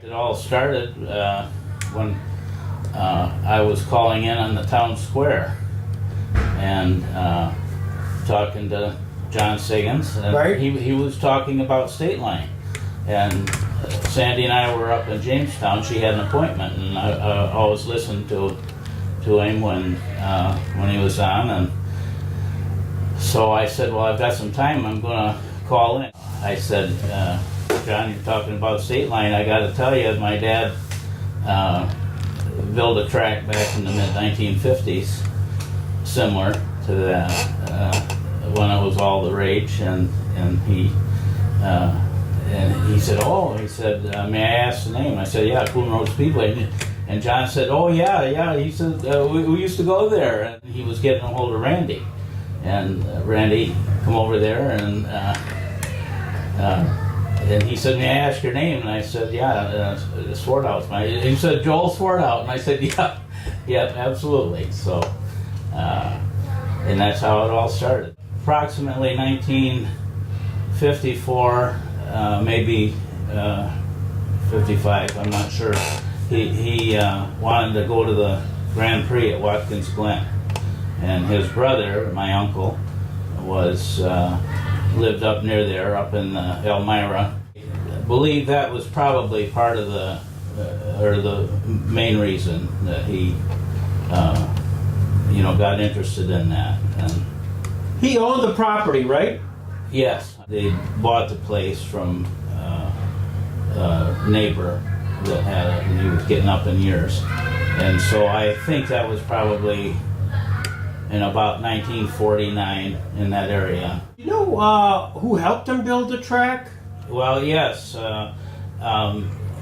It all started when I was calling in on the town square and talking to John Siggins, and Right. he was talking about state line. And Sandy and I were up in Jamestown. She had an appointment, and I always listened to him when he was on. And so I said, well, I've got some time. I'm going to call in. I said, John, you're talking about state line. I got to tell you, my dad built a track back in the mid-1950s, similar to that, when it was all the rage. And he said, may I ask the name? I said, yeah, Coon Road Speedway. And John said, oh, yeah. He said, we used to go there. And he was getting a hold of Randy. And Randy come over there, and he said, may I ask your name? And I said, yeah, Swartout. He said, Joel Swartout. And I said, yeah, absolutely. So, and that's how it all started. Approximately 1954, maybe 55, I'm not sure. He wanted to go to the Grand Prix at Watkins Glen. And his brother, my uncle, lived up near there, up in Elmira. I believe that was probably part of the main reason that he, got interested in that. And He owned the property, right? yes, they bought the place from a neighbor that had it, and he was getting up in years. And so I think that was probably in about 1949 in that area. You know who helped him build the track? Well, yes.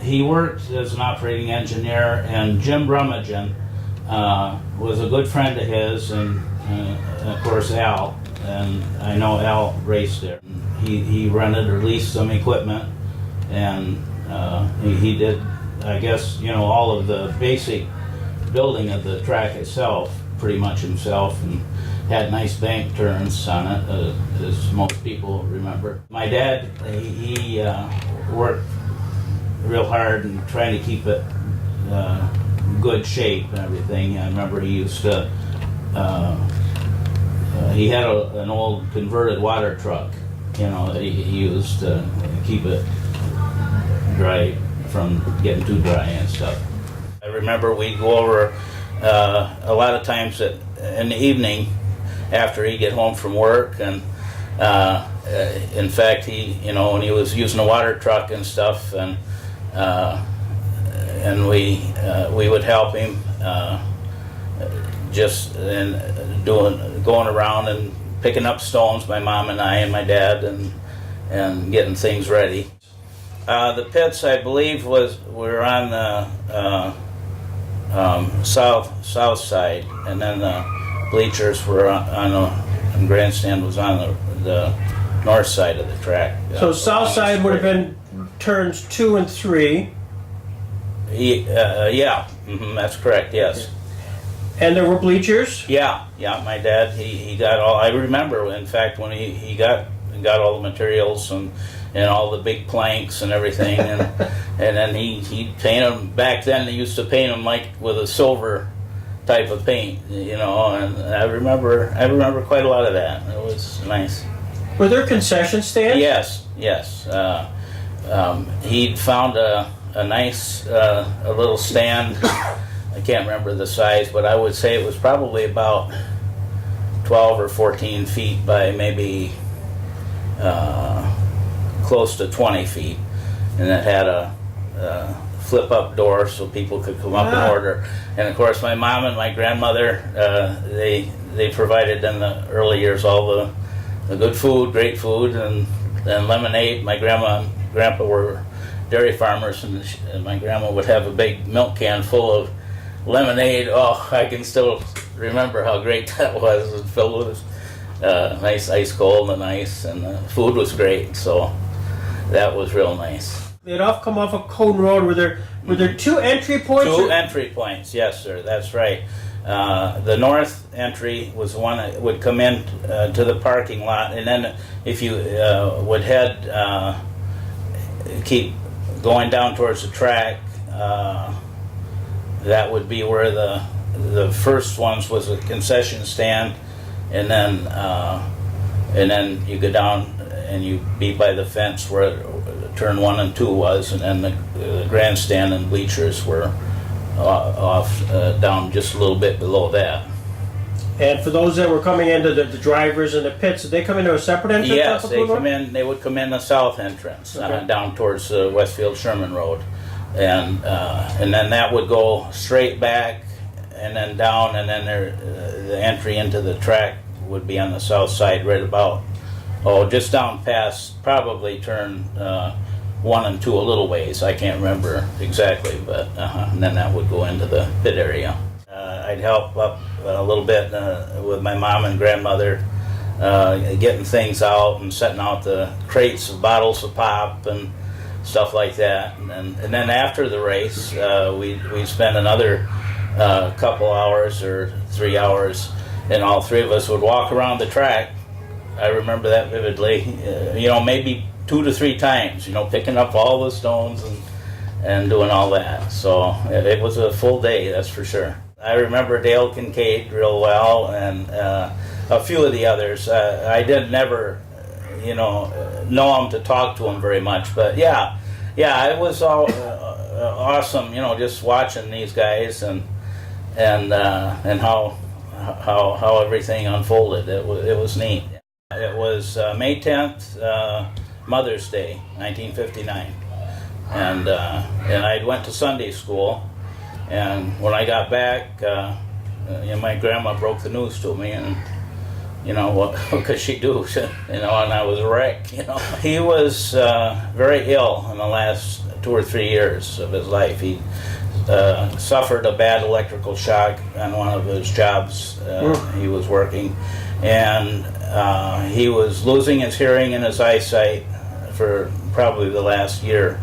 He worked as an operating engineer, and Jim Brummagem was a good friend of his, and of course Al. And I know Al raced there. He rented or leased some equipment, and he did, I guess, all of the basic building of the track itself pretty much himself, and had nice bank turns on it, as most people remember. My dad, he worked real hard and trying to keep it good shape and everything. I remember he used to, he had an old converted water truck, that he used to keep it dry from getting too dry and stuff. I remember we'd go over a lot of times in the evening after he'd get home from work, and in fact, when he was using a water truck and stuff, and we would help him just in going around and picking up stones, my mom and I and my dad, and getting things ready. The pits, I believe, were on the south side, and then the bleachers were on the grandstand was on the north side of the track. So south side would have been turns 2 and 3. Yeah, that's correct. Yes. And there were bleachers? Yeah. My dad, he got all. I remember, in fact, when he got all the materials and all the big planks and everything, and then he'd paint them. Back then, they used to paint them like with a silver type of paint, and I remember quite a lot of that. It was nice. Were there concession stands? Yes. He'd found a nice a little stand. I can't remember the size, but I would say it was probably about 12 or 14 feet by maybe close to 20 feet, and it had a flip-up door so people could come up and order. And of course, my mom and my grandmother, they provided in the early years all the good food, great food, and lemonade. My grandma and grandpa were dairy farmers, and my grandma would have a big milk can full of lemonade. Oh, I can still remember how great that was. It was filled with nice ice cold and ice, and the food was great, so that was real nice. They'd all come off of Coon Road. Were there 2 entry points? 2 entry points, yes, sir, that's right. The north entry was the one that would come in to the parking lot, and then if you would keep going down towards the track, that would be where the first ones was a concession stand, and then you go down and you be by the fence where turn 1 and 2 was, and then the grandstand and bleachers were off down just a little bit below that. And for those that were coming into the drivers and the pits, did they come into a separate entrance? Yes, they come in. They would come in the south entrance, Okay. down towards Westfield Sherman Road, and then that would go straight back, and then down, and then the entry into the track would be on the south side, right about just down past probably turn 1 and 2 a little ways. I can't remember exactly, but and then that would go into the pit area. I'd help up a little bit with my mom and grandmother, getting things out and setting out the crates of bottles of pop and stuff like that. And then after the race, we spent another couple hours or 3 hours, and all three of us would walk around the track. I remember that vividly. Maybe 2 to 3 times. Picking up all the stones and doing all that. So it was a full day, that's for sure. I remember Dale Kincaid real well, and a few of the others. I did never, know him to talk to him very much, but yeah, it was all awesome. Just watching these guys and how everything unfolded. It was neat. It was May 10th, Mother's Day, 1959, and I went to Sunday school. And when I got back, my grandma broke the news to me, and what could she do? And I was a wreck. He was very ill in the last 2 or 3 years of his life. He suffered a bad electrical shock on one of his jobs he was working, and he was losing his hearing and his eyesight for probably the last year,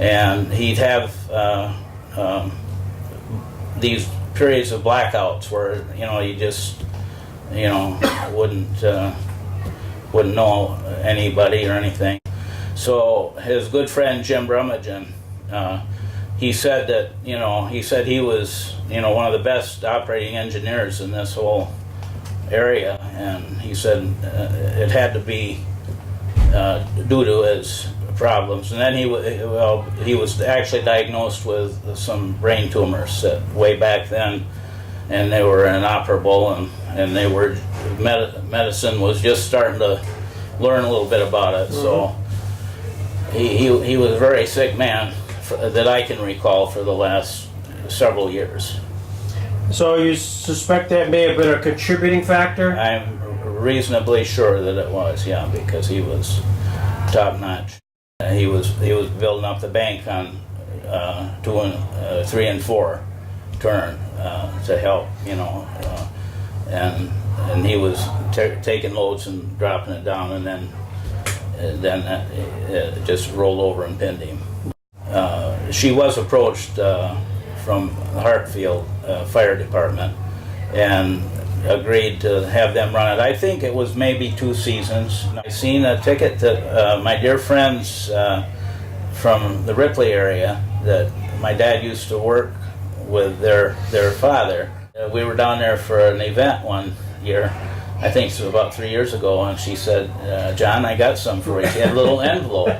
and he'd have these periods of blackouts where you just wouldn't know anybody or anything. So his good friend Jim Brummagem, he said that he was one of the best operating engineers in this whole area, and he said it had to be due to his problems. And then he was actually diagnosed with some brain tumors way back then, and they were inoperable, and they were medicine was just starting to learn a little bit about it. So he was a very sick man that I can recall for the last several years. So you suspect that may have been a contributing factor? I'm reasonably sure that it was, yeah, because he was top notch. He was building up the bank on 3 and 4 turn to help, and he was taking loads and dropping it down, and then it just rolled over and pinned him. She was approached from the Hartfield Fire Department and agreed to have them run it. I think it was maybe 2 seasons. I seen a ticket that my dear friends from the Ripley area that my dad used to work with their father. We were down there for an event one year, I think it was about 3 years ago, and she said, John, I got some for you. She had a little envelope,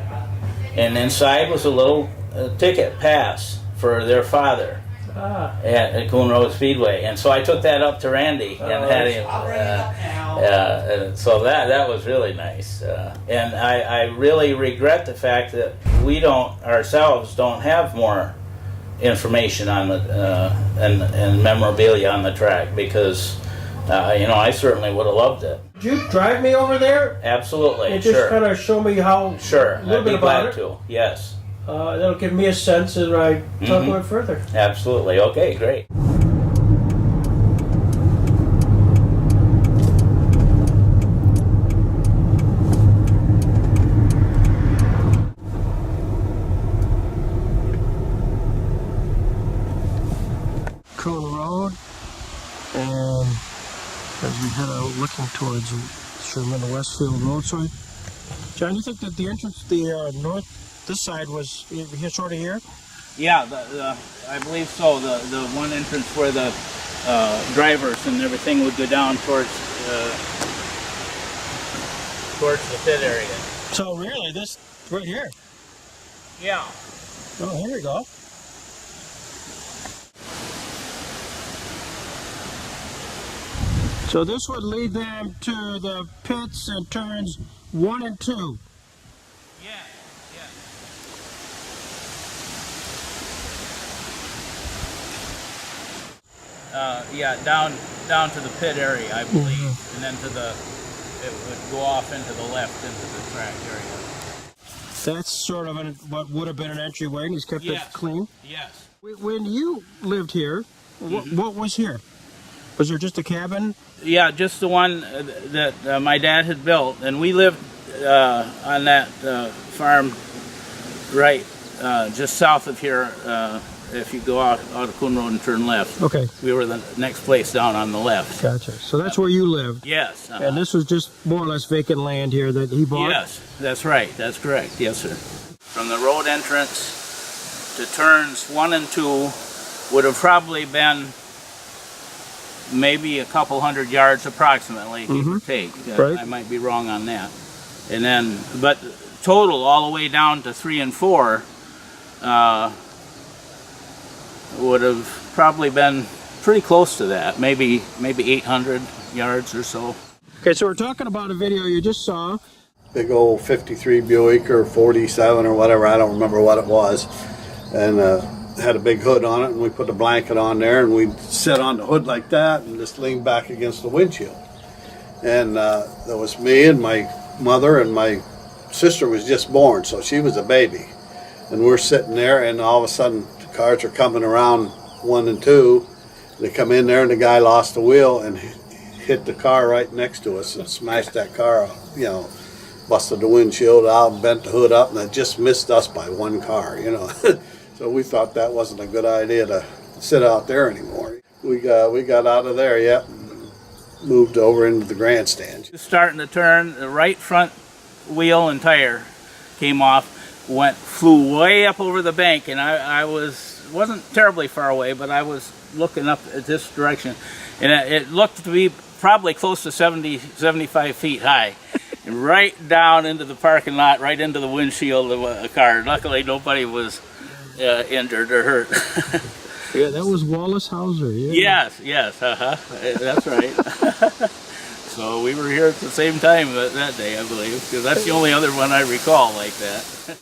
and inside was a little ticket pass for their father. At Coon Road Speedway, and so I took that up to Randy and had him. So that was really nice, and I really regret the fact that we don't have more information on the and memorabilia on the track, because I certainly would have loved it. Could you drive me over there? Absolutely, And just sure. kind of show me how. Sure, A little I'd bit be about glad it. to. Yes. That'll give me a sense as I talk about it further. Absolutely. Okay, great. Coon Road, and as we head out looking towards Sherman and Westfield Road. So, John, you think that the entrance, the this side was here, sort of here? Yeah, I believe so. The one entrance where the drivers and everything would go down towards the pit area. So really, this right here. Yeah. Oh, here we go. So this would lead them to the pits and turns 1 and 2. Yeah, yeah. Down to the pit area, I believe, and then it would go off into the left into the track area. That's sort of what would have been an entryway, and he's kept it clean. Yes. When you lived here, what was here? Was there just a cabin? Yeah, just the one that my dad had built, and we lived on that farm right just south of here. If you go out of Coon Road and turn left. Okay. We were the next place down on the left. Gotcha. So that's where you lived? Yes. And this was just more or less vacant land here that he bought? Yes, that's right. That's correct. Yes, sir. From the road entrance to turns 1 and 2 would have probably been maybe a couple hundred yards approximately, give or take. Right. I might be wrong on that. And then, but total all the way down to 3 and 4 would have probably been pretty close to that, maybe 800 yards or so. Okay, so we're talking about a video you just saw. Big old 53 Buick or 47 or whatever, I don't remember what it was, and had a big hood on it, and we put a blanket on there, and we'd sit on the hood like that and just lean back against the windshield. And there was me and my mother, and my sister was just born, so she was a baby, and we're sitting there, and all of a sudden cars are coming around 1 and 2. They come in there, and the guy lost the wheel and hit the car right next to us and smashed that car, you know, busted the windshield out, bent the hood up, and it just missed us by 1 car, you know. So we thought that wasn't a good idea to sit out there anymore. We got out of there, yep, and moved over into the grandstand. Starting to turn, the right front wheel and tire came off, flew way up over the bank, and I wasn't terribly far away, but I was looking up at this direction, and it looked to be probably close to 75 feet high, and right down into the parking lot, right into the windshield of a car. Luckily, nobody was injured or hurt. Yeah, that was Wallace Hauser. Yeah. Yes, that's right. So we were here at the same time that day, I believe, because that's the only other one I recall like that.